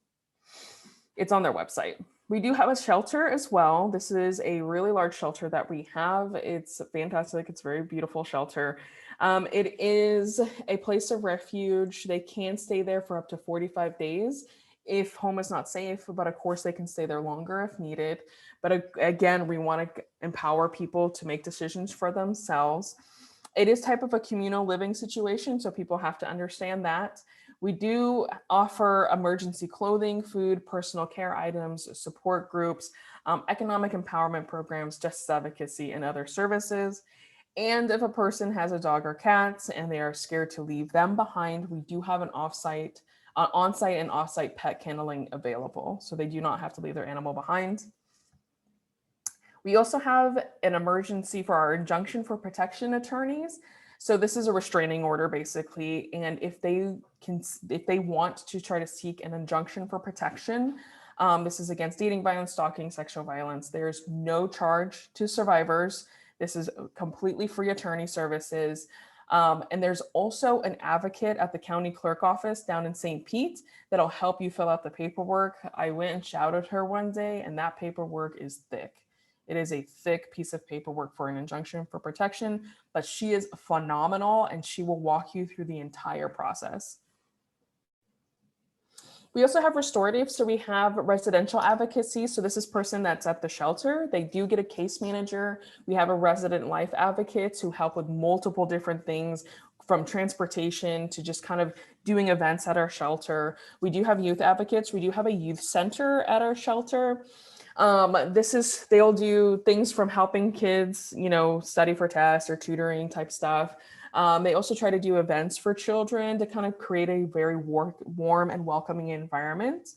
It's on their website. We do have a shelter as well. This is a really large shelter that we have. It's fantastic. It's a very beautiful shelter. It is a place of refuge. They can stay there for up to 45 days if home is not safe, but of course they can stay there longer if needed. But again, we want to empower people to make decisions for themselves. It is type of a communal living situation, so people have to understand that. We do offer emergency clothing, food, personal care items, support groups, economic empowerment programs, justice advocacy, and other services. And if a person has a dog or cat and they are scared to leave them behind, we do have an on-site and off-site pet kenneling available. So they do not have to leave their animal behind. We also have an emergency for our injunction for protection attorneys. So this is a restraining order basically. And if they want to try to seek an injunction for protection, this is against dating violence, stalking, sexual violence. There's no charge to survivors. This is completely free attorney services. And there's also an advocate at the county clerk office down in St. Pete that'll help you fill out the paperwork. I went and shadowed her one day, and that paperwork is thick. It is a thick piece of paperwork for an injunction for protection, but she is phenomenal and she will walk you through the entire process. We also have restorative. So we have residential advocacy. So this is person that's at the shelter. They do get a case manager. We have a resident life advocates who help with multiple different things, from transportation to just kind of doing events at our shelter. We do have youth advocates. We do have a youth center at our shelter. They'll do things from helping kids, study for tests or tutoring type stuff. They also try to do events for children to kind of create a very warm and welcoming environment.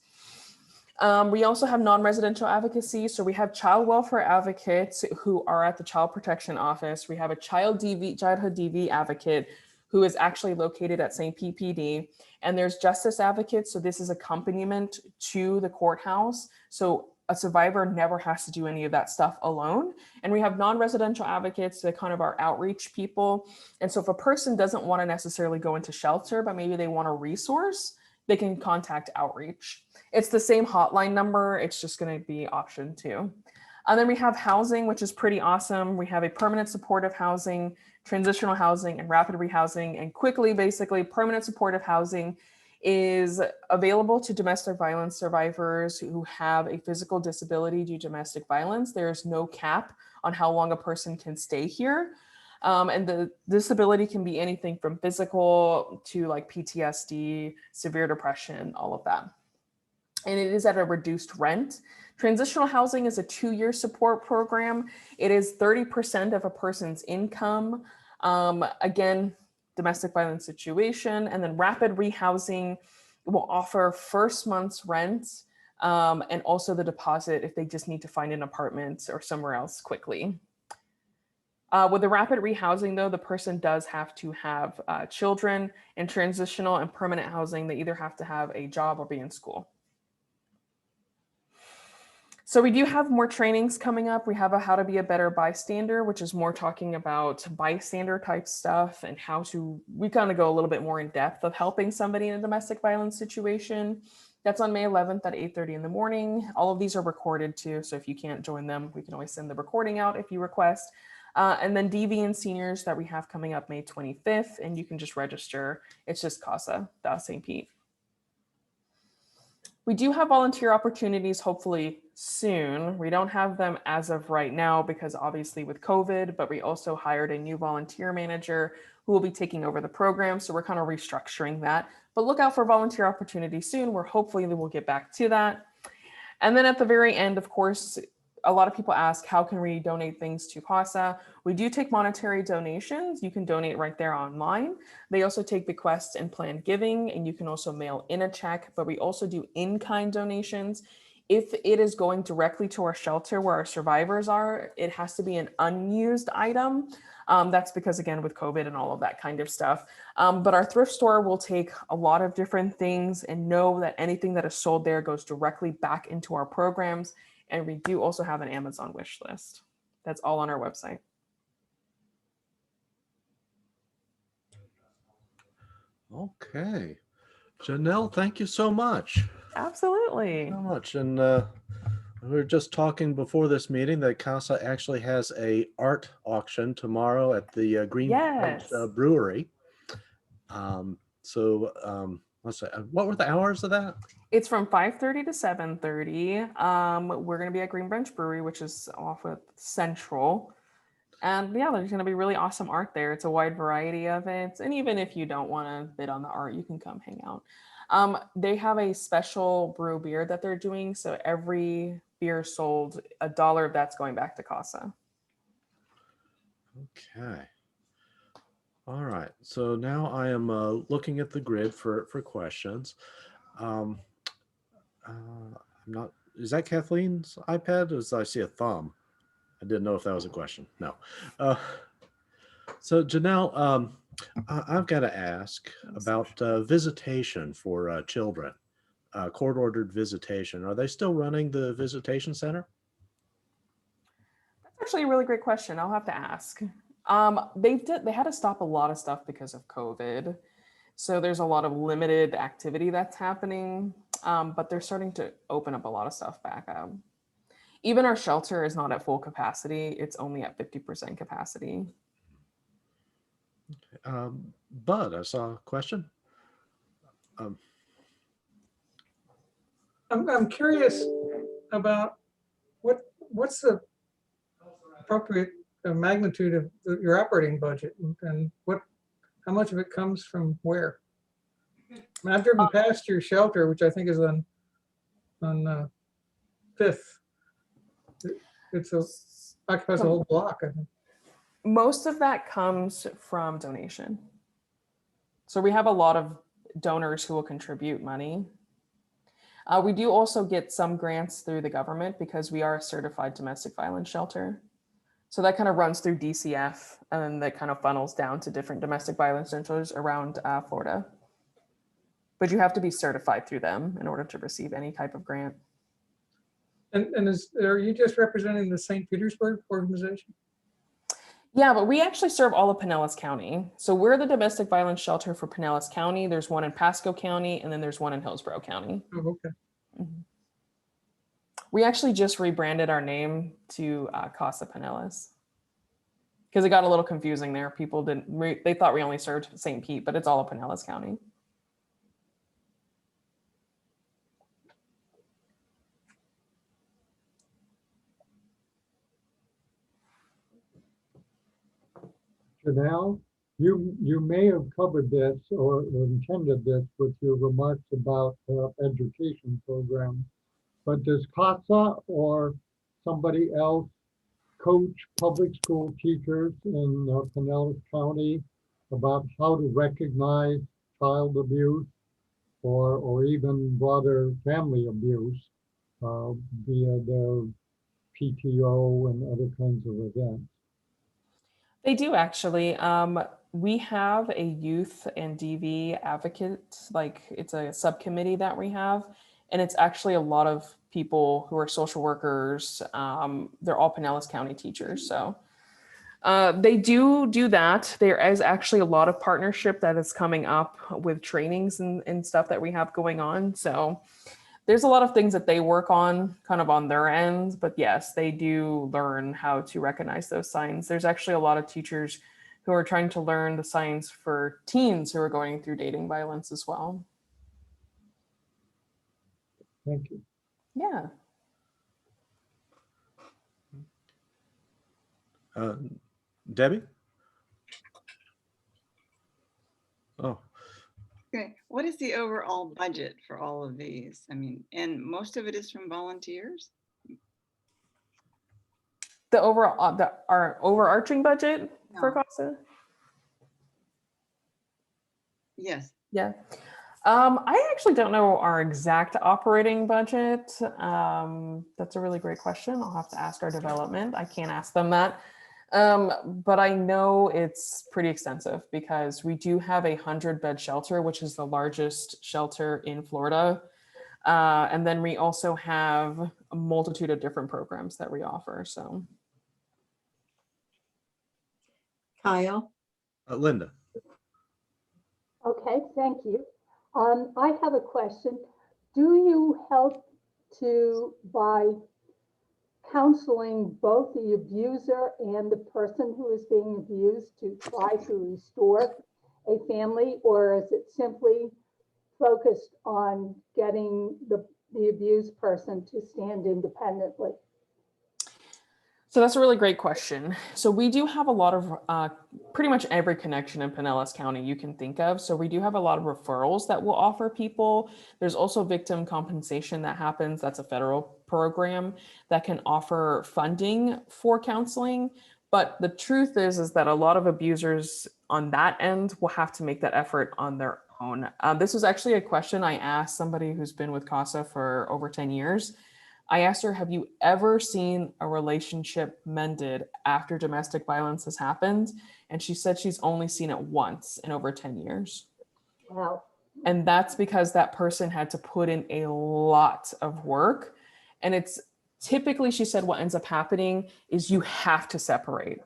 We also have non-residential advocacy. So we have child welfare advocates who are at the Child Protection Office. We have a childhood DV advocate who is actually located at St. PPD. And there's justice advocates. So this is accompaniment to the courthouse. So a survivor never has to do any of that stuff alone. And we have non-residential advocates that kind of are outreach people. And so if a person doesn't want to necessarily go into shelter, but maybe they want a resource, they can contact outreach. It's the same hotline number. It's just going to be option 2. And then we have housing, which is pretty awesome. We have a permanent supportive housing, transitional housing, and rapid rehousing. And quickly, basically, permanent supportive housing is available to domestic violence survivors who have a physical disability due to domestic violence. There's no cap on how long a person can stay here. And the disability can be anything from physical to like PTSD, severe depression, all of that. And it is at a reduced rent. Transitional housing is a 2-year support program. It is 30% of a person's income. Again, domestic violence situation. And then rapid rehousing will offer first month's rent and also the deposit if they just need to find an apartment or somewhere else quickly. With the rapid rehousing, though, the person does have to have children. In transitional and permanent housing, they either have to have a job or be in school. So we do have more trainings coming up. We have a how to be a better bystander, which is more talking about bystander type stuff and we kind of go a little bit more in depth of helping somebody in a domestic violence situation. That's on May 11th at 8:30 in the morning. All of these are recorded too. So if you can't join them, we can always send the recording out if you request. And then DV and seniors that we have coming up May 25th, and you can just register. It's just CASA.St. Pete. We do have volunteer opportunities hopefully soon. We don't have them as of right now because obviously with COVID, but we also hired a new volunteer manager who will be taking over the program. So we're kind of restructuring that, but look out for volunteer opportunities soon where hopefully we'll get back to that. And then at the very end, of course, a lot of people ask, how can we donate things to CASA? We do take monetary donations. You can donate right there online. They also take bequests and planned giving, and you can also mail in a check, but we also do in-kind donations. If it is going directly to our shelter where our survivors are, it has to be an unused item. That's because, again, with COVID and all of that kind of stuff. But our thrift store will take a lot of different things and know that anything that is sold there goes directly back into our programs. And we do also have an Amazon wish list. That's all on our website. Okay. Janelle, thank you so much. Absolutely. So much. And we were just talking before this meeting that CASA actually has a art auction tomorrow at the Green Yes. Brewery. Let's see, what were the hours of that? It's from 5:30 to 7:30. We're going to be at Green Branch Brewery, which is off of Central. And yeah, there's going to be really awesome art there. It's a wide variety of it. And even if you don't want to bid on the art, you can come hang out. They have a special brew beer that they're doing. So every beer sold, $1 of that's going back to CASA. Okay. All right. So now I am looking at the grid for questions. Um, I'm not. Is that Kathleen's iPad? As I see a thumb. I didn't know if that was a question. No. So Janelle, I've got to ask about visitation for children, court-ordered visitation. Are they still running the visitation center? That's actually a really great question. I'll have to ask. They had to stop a lot of stuff because of COVID. So there's a lot of limited activity that's happening, but they're starting to open up a lot of stuff back up. Even our shelter is not at full capacity. It's only at 50% capacity. Bud, I saw a question. I'm curious about what's the appropriate magnitude of your operating budget, and how much of it comes from where? I mean, I've driven past your shelter, which I think is on Fifth. It's occupies a whole block, I think. Most of that comes from donation. So we have a lot of donors who will contribute money. We do also get some grants through the government because we are a certified domestic violence shelter. So that kind of runs through DCF, and then that kind of funnels down to different domestic violence centers around Florida. But you have to be certified through them in order to receive any type of grant. And are you just representing the St. Petersburg organization? Yeah, but we actually serve all of Pinellas County. So we're the domestic violence shelter for Pinellas County. There's one in Pasco County, and then there's one in Hillsborough County. Oh, okay. Mm-hmm. We actually just rebranded our name to Casa Pinellas because it got a little confusing there. People they thought we only served St. Pete, but it's all of Pinellas County. Janelle, you may have covered this or intended this with your remarks about education programs, but does CASA or somebody else coach public school teachers in Pinellas County about how to recognize child abuse or even broader family abuse via their PTO and other kinds of events? They do actually. We have a youth and DV advocate, like it's a subcommittee that we have, and it's actually a lot of people who are social workers. They're all Pinellas County teachers. So they do that. There is actually a lot of partnership that is coming up with trainings and stuff that we have going on. So there's a lot of things that they work on kind of on their end, but yes, they do learn how to recognize those signs. There's actually a lot of teachers who are trying to learn the signs for teens who are going through dating violence as well. Thank you. Yeah. Debbie? Oh. Okay, what is the overall budget for all of these? I mean, and most of it is from volunteers? The overall, our overarching budget for No. CASA? Yes. Yeah. I actually don't know our exact operating budget. That's a really great question. I'll have to ask our development. I can't ask them that. But I know it's pretty extensive because we do have a 100-bed shelter, which is the largest shelter in Florida. And then we also have a multitude of different programs that we offer. So, Kyle. Linda. Okay, thank you. I have a question. Do you help by counseling both the abuser and the person who is being abused to try to restore a family, or is it simply focused on getting the abused person to stand independently? So that's a really great question. So we do have a lot of pretty much every connection in Pinellas County you can think of. So we do have a lot of referrals that we'll offer people. There's also victim compensation that happens. That's a federal program that can offer funding for counseling. But the truth is that a lot of abusers on that end will have to make that effort on their own. This was actually a question I asked somebody who's been with CASA for over 10 years. I asked her, have you ever seen a relationship mended after domestic violence has happened? And she said she's only seen it once in over 10 years. Wow. And that's because that person had to put in a lot of work. And it's typically, she said, what ends up happening is you have to separate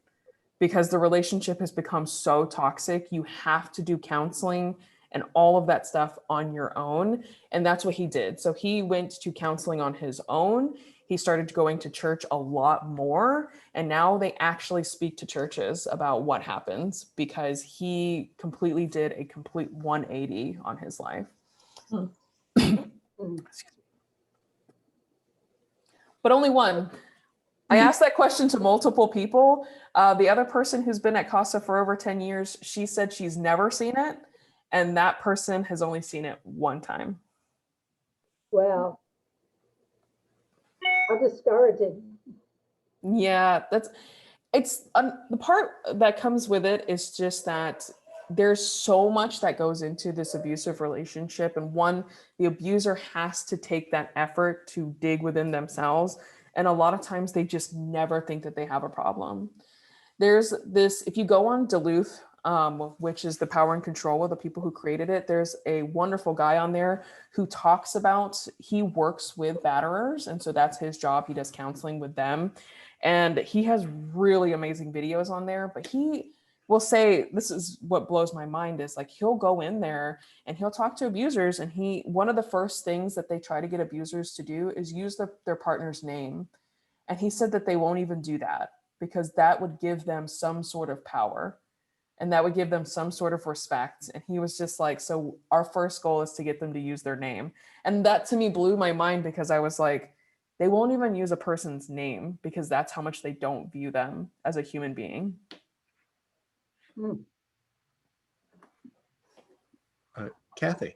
because the relationship has become so toxic. You have to do counseling and all of that stuff on your own. And that's what he did. So he went to counseling on his own. He started going to church a lot more. And now they actually speak to churches about what happens because he completely did a complete 180 on his life. But only one. I asked that question to multiple people. The other person who's been at CASA for over 10 years, she said she's never seen it. And that person has only seen it one time. Wow. How discouraging. Yeah, it's the part that comes with it is just that there's so much that goes into this abusive relationship. And one, the abuser has to take that effort to dig within themselves. And a lot of times they just never think that they have a problem. There's this, if you go on Duluth, which is the Power and Control of the people who created it, there's a wonderful guy on there who talks about, he works with batterers. And so that's his job. He does counseling with them. And he has really amazing videos on there, but he will say, this is what blows my mind is like, he'll go in there and he'll talk to abusers. And one of the first things that they try to get abusers to do is use their partner's name. And he said that they won't even do that because that would give them some sort of power. And that would give them some sort of respect. And he was just like, so our first goal is to get them to use their name. And that to me blew my mind because I was like, they won't even use a person's name because that's how much they don't view them as a human being. Kathy.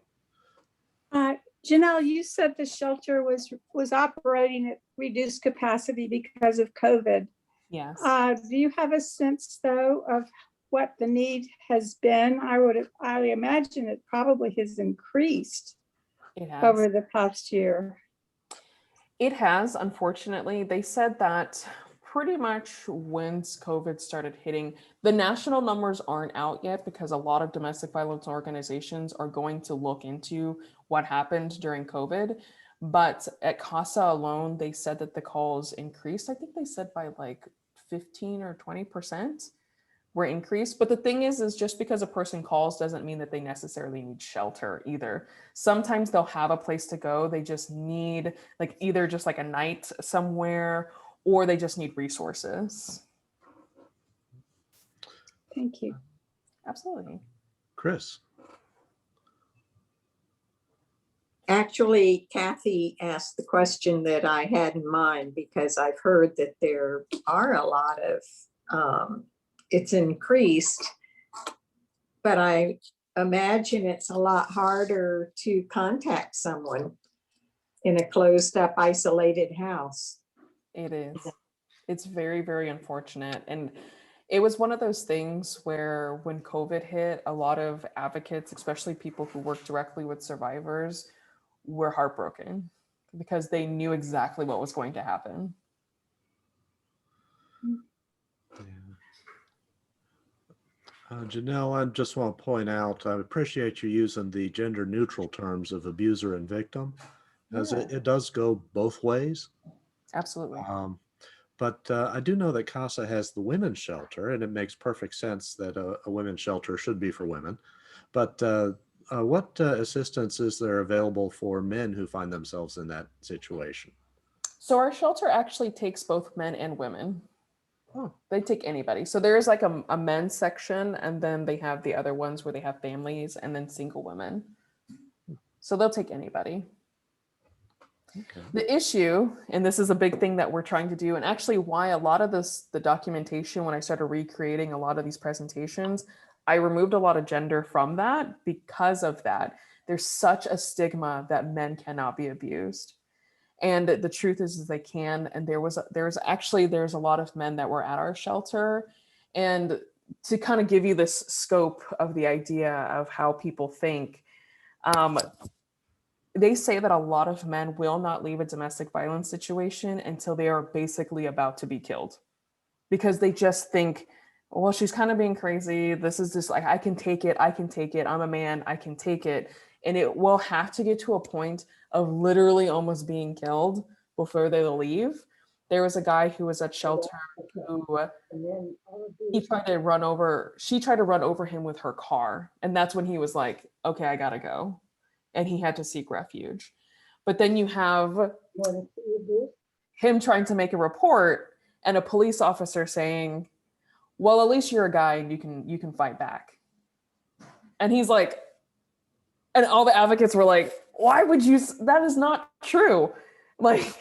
Janelle, you said the shelter was operating at reduced capacity because of COVID. Yes. Do you have a sense, though, of what the need has been? I imagine it probably has increased over the past year. It has, unfortunately. They said that pretty much once COVID started hitting, the national numbers aren't out yet because a lot of domestic violence organizations are going to look into what happened during COVID. But at CASA alone, they said that the calls increased. I think they said by like 15 or 20% were increased. But the thing is just because a person calls doesn't mean that they necessarily need shelter either. Sometimes they'll have a place to go. They just need like either just like a night somewhere or they just need resources. Thank you. Absolutely. Chris. Actually, Kathy asked the question that I had in mind because I've heard that there are a lot of, it's increased, but I imagine it's a lot harder to contact someone in a closed up, isolated house. It is. It's very, very unfortunate. And it was one of those things where when COVID hit, a lot of advocates, especially people who work directly with survivors, were heartbroken because they knew exactly what was going to happen. Janelle, I just want to point out, I appreciate you using the gender neutral terms of abuser and victim, as it does go both ways. Absolutely. But I do know that CASA has the women's shelter, and it makes perfect sense that a women's shelter should be for women. But what assistance is there available for men who find themselves in that situation? So our shelter actually takes both men and women. Oh, they take anybody. So there is like a men's section, and then they have the other ones where they have families and then single women. So they'll take anybody. Okay. The issue, and this is a big thing that we're trying to do, and actually why a lot of the documentation, when I started recreating a lot of these presentations, I removed a lot of gender from that because of that. There's such a stigma that men cannot be abused. And the truth is they can. And there's a lot of men that were at our shelter. And to kind of give you this scope of the idea of how people think, they say that a lot of men will not leave a domestic violence situation until they are basically about to be killed, because they just think, well, she's kind of being crazy. This is just like, I can take it. I'm a man, I can take it. And it will have to get to a point of literally almost being killed before they'll leave. There was a guy who was at shelter who she tried to run over him with her car. And that's when he was like, okay, I gotta go. And he had to seek refuge. But then you have him trying to make a report and a police officer saying, well, at least you're a guy and you can fight back. And he's like, and all the advocates were like, why would you, that is not true. Like,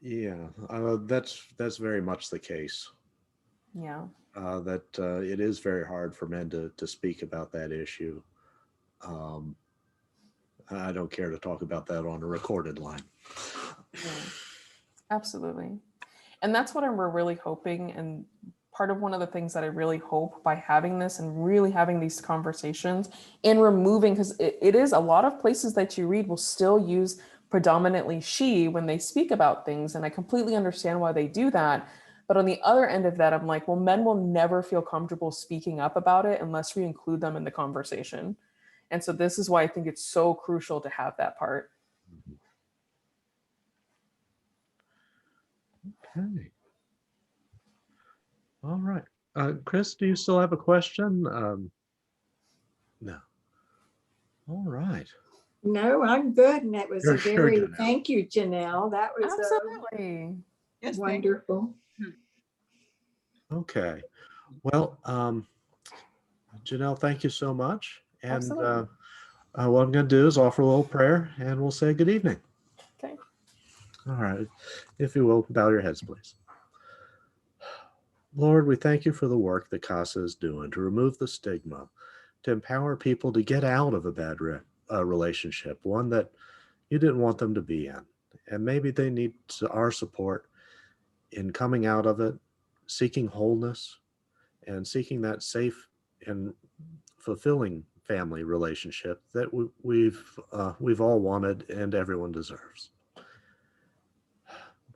yeah, that's very much the case. yeah. That it is very hard for men to speak about that issue. I don't care to talk about that on a recorded line. Yeah, absolutely. And that's what we're really hoping. And part of one of the things that I really hope by having this and really having these conversations and removing, because it is a lot of places that you read will still use predominantly she when they speak about things. And I completely understand why they do that. But on the other end of that, I'm like, well, men will never feel comfortable speaking up about it unless we include them in the conversation. And so this is why I think it's so crucial to have that part. Okay. All right. Chris, do you still have a question? No. All right. No, I'm good. And it was You're a sure, very, Janelle. thank you, Janelle. That was Absolutely. Yes, thank you. wonderful. Okay. Well, Janelle, thank you so much. And Absolutely. what I'm going to do is offer a little prayer and we'll say good evening. Okay. All right. If you will, bow your heads, please. Lord, we thank you for the work that CASA is doing to remove the stigma, to empower people to get out of a bad relationship, one that you didn't want them to be in. And maybe they need our support in coming out of it, seeking wholeness, and seeking that safe and fulfilling family relationship that we've all wanted and everyone deserves.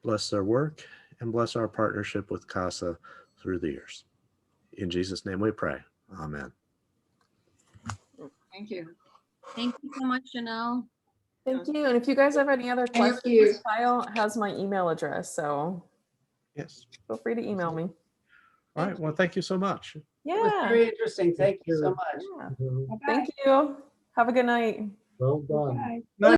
Bless their work and bless our partnership with CASA through the years. In Jesus' name we pray. Amen. Thank you. Thank you so much, Janelle. Thank you. And if you guys have any other Thank questions, you. Kyle has my email address. So Yes. feel free to email me. All right. Well, thank you so much. Yeah. Very interesting. Thank you so much. Yeah. Thank you. Have a good night. Well done. Bye.